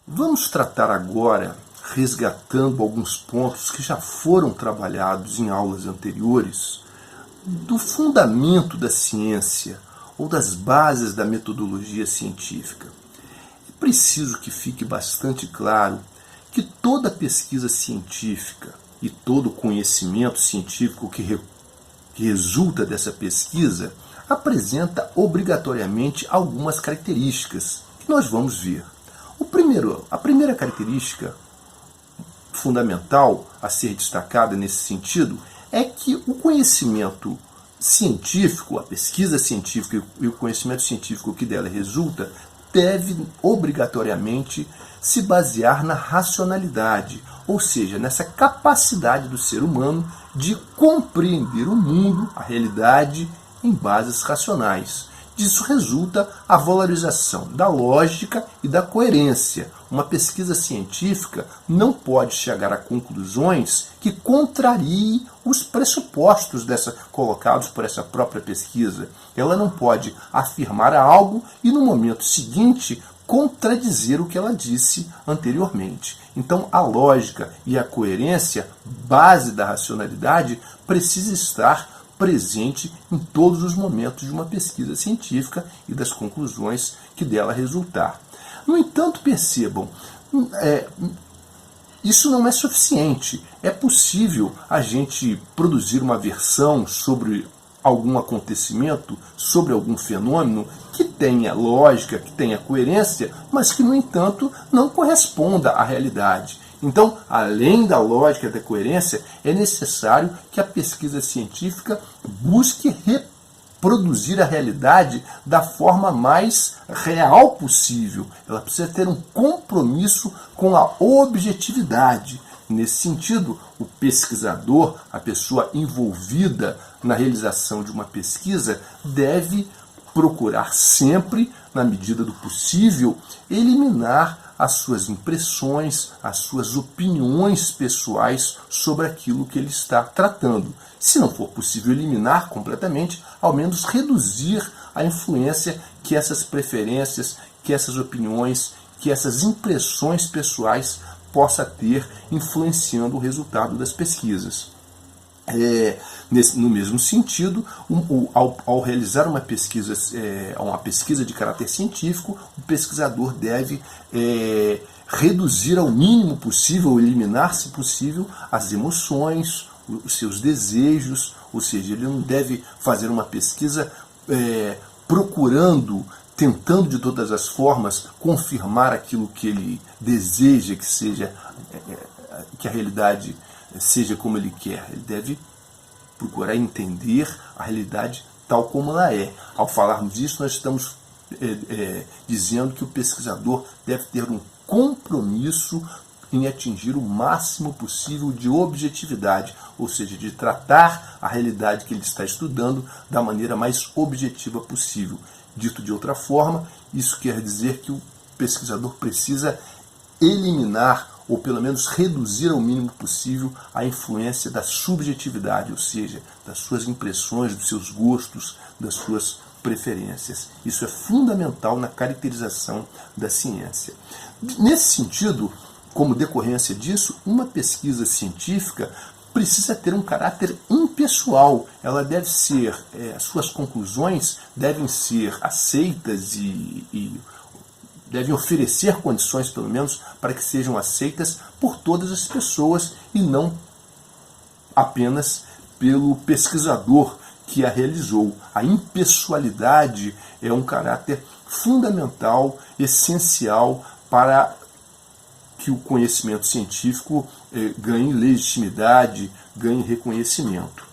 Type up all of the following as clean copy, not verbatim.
Vamos tratar agora, resgatando alguns pontos que já foram trabalhados em aulas anteriores, do fundamento da ciência ou das bases da metodologia científica. É preciso que fique bastante claro que toda pesquisa científica e todo conhecimento científico que resulta dessa pesquisa apresenta obrigatoriamente algumas características que nós vamos ver. A primeira característica fundamental a ser destacada nesse sentido é que o conhecimento científico, a pesquisa científica e o conhecimento científico que dela resulta deve obrigatoriamente se basear na racionalidade, ou seja, nessa capacidade do ser humano de compreender o mundo, a realidade, em bases racionais. Disso resulta a valorização da lógica e da coerência. Uma pesquisa científica não pode chegar a conclusões que contrariem os pressupostos colocados por essa própria pesquisa. Ela não pode afirmar algo e, no momento seguinte, contradizer o que ela disse anteriormente. Então, a lógica e a coerência, base da racionalidade, precisa estar presente em todos os momentos de uma pesquisa científica e das conclusões que dela resultar. No entanto, percebam, isso não é suficiente. É possível a gente produzir uma versão sobre algum acontecimento, sobre algum fenômeno que tenha lógica, que tenha coerência, mas que, no entanto, não corresponda à realidade. Então, além da lógica e da coerência, é necessário que a pesquisa científica busque reproduzir a realidade da forma mais real possível. Ela precisa ter um compromisso com a objetividade. Nesse sentido, o pesquisador, a pessoa envolvida na realização de uma pesquisa, deve procurar sempre, na medida do possível, eliminar as suas impressões, as suas opiniões pessoais sobre aquilo que ele está tratando. Se não for possível eliminar completamente, ao menos reduzir a influência que essas preferências, que essas opiniões, que essas impressões pessoais possa ter influenciando o resultado das pesquisas. No mesmo sentido, ao realizar uma pesquisa de caráter científico, o pesquisador deve reduzir ao mínimo possível, eliminar, se possível, as emoções, os seus desejos, ou seja, ele não deve fazer uma pesquisa tentando de todas as formas confirmar aquilo que ele deseja que a realidade seja como ele quer. Ele deve procurar entender a realidade tal como ela é. Ao falarmos disso, nós estamos dizendo que o pesquisador deve ter um compromisso em atingir o máximo possível de objetividade, ou seja, de tratar a realidade que ele está estudando da maneira mais objetiva possível. Dito de outra forma, isso quer dizer que o pesquisador precisa eliminar ou pelo menos reduzir ao mínimo possível a influência da subjetividade, ou seja, das suas impressões, dos seus gostos, das suas preferências. Isso é fundamental na caracterização da ciência. Nesse sentido, como decorrência disso, uma pesquisa científica precisa ter um caráter impessoal. Ela deve ser, as suas conclusões devem ser aceitas e devem oferecer condições, pelo menos, para que sejam aceitas por todas as pessoas e não apenas pelo pesquisador que a realizou. A impessoalidade é um caráter fundamental, essencial para que o conhecimento científico ganhe legitimidade, ganhe reconhecimento.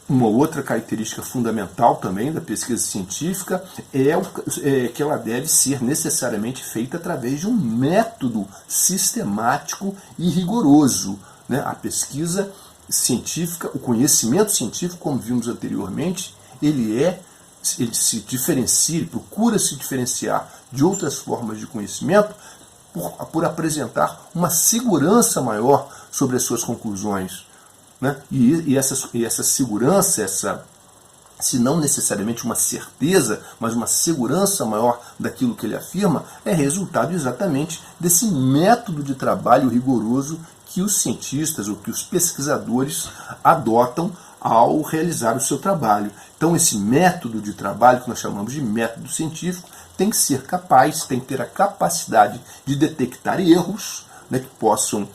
Uma outra característica fundamental também da pesquisa científica é que ela deve ser necessariamente feita através de um método sistemático e rigoroso. A pesquisa científica, o conhecimento científico, como vimos anteriormente, ele se diferencia, procura se diferenciar de outras formas de conhecimento por apresentar uma segurança maior sobre as suas conclusões. E essa segurança, se não necessariamente uma certeza, mas uma segurança maior daquilo que ele afirma, é resultado exatamente desse método de trabalho rigoroso que os cientistas ou que os pesquisadores adotam ao realizar o seu trabalho. Então esse método de trabalho, que nós chamamos de método científico, tem que ser capaz, tem que ter a capacidade de detectar erros, né, que possam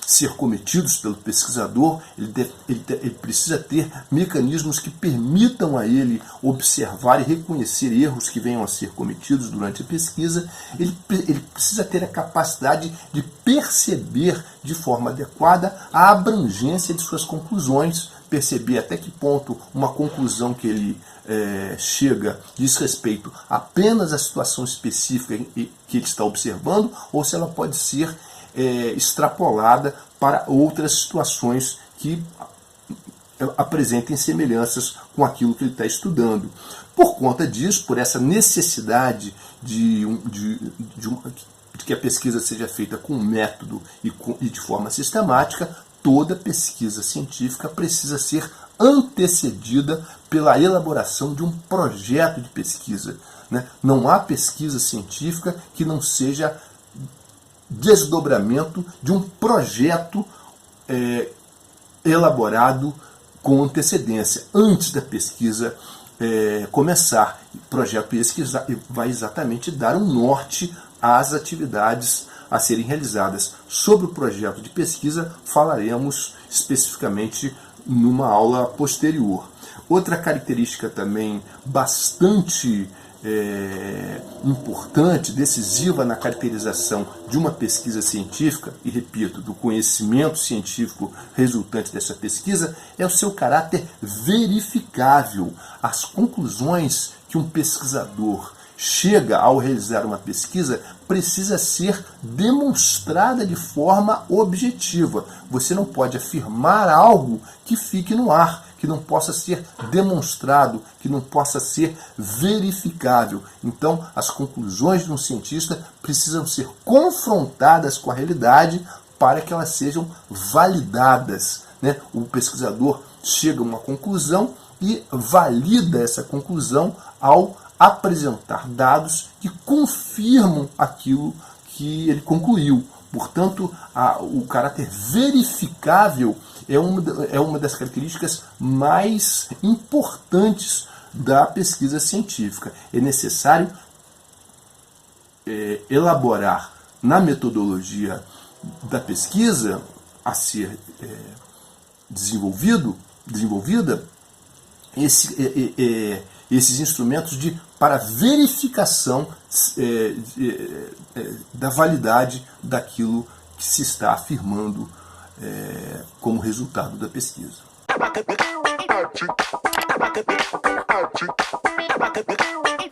ser cometidos pelo pesquisador. Ele precisa ter mecanismos que permitam a ele observar e reconhecer erros que venham a ser cometidos durante a pesquisa. Ele precisa ter a capacidade de perceber de forma adequada a abrangência de suas conclusões, perceber até que ponto uma conclusão que ele chega diz respeito apenas à situação específica que ele está observando, ou se ela pode ser extrapolada para outras situações que apresentem semelhanças com aquilo que ele está estudando. Por conta disso, por essa necessidade de que a pesquisa seja feita com método e de forma sistemática, toda pesquisa científica precisa ser antecedida pela elaboração de um projeto de pesquisa, né? Não há pesquisa científica que não seja desdobramento de um projeto elaborado com antecedência, antes da pesquisa começar. O projeto esse que vai exatamente dar um norte às atividades a serem realizadas. Sobre o projeto de pesquisa falaremos especificamente numa aula posterior. Outra característica também bastante importante, decisiva na caracterização de uma pesquisa científica, e repito, do conhecimento científico resultante dessa pesquisa, é o seu caráter verificável. As conclusões que um pesquisador chega ao realizar uma pesquisa precisa ser demonstrada de forma objetiva. Você não pode afirmar algo que fique no ar, que não possa ser demonstrado, que não possa ser verificável. Então, as conclusões de um cientista precisam ser confrontadas com a realidade para que elas sejam validadas, né? O pesquisador chega a uma conclusão e valida essa conclusão ao apresentar dados que confirmam aquilo que ele concluiu. Portanto, o caráter verificável é uma das características mais importantes da pesquisa científica. É necessário elaborar na metodologia da pesquisa a ser desenvolvida esses instrumentos para verificação da validade daquilo que se está afirmando como resultado da pesquisa.